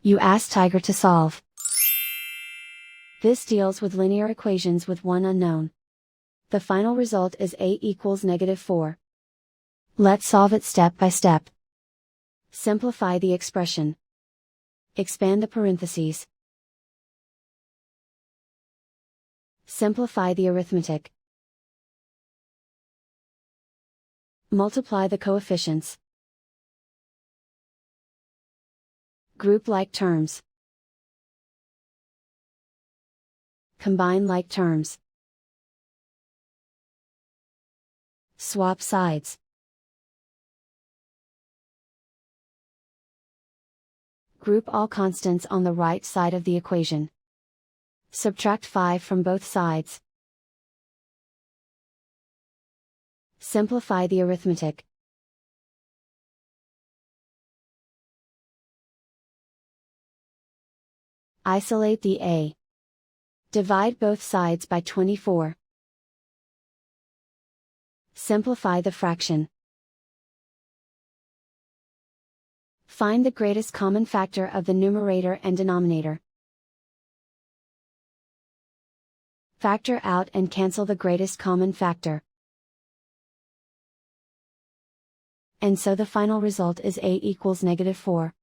You ask Tiger to solve. This deals with linear equations with one unknown. The final result is a equals -4. Let's solve it step by step. Simplify the expression. Expand the parentheses. Simplify the arithmetic. Multiply the coefficients. Group like terms. Combine like terms. Swap sides. Group all constants on the right side of the equation. Subtract 5 from both sides. Simplify the arithmetic. Isolate the a. Divide both sides by 24. Simplify the fraction. Find the greatest common factor of the numerator and denominator. Factor out and cancel the greatest common factor. And so the final result is a equals -4.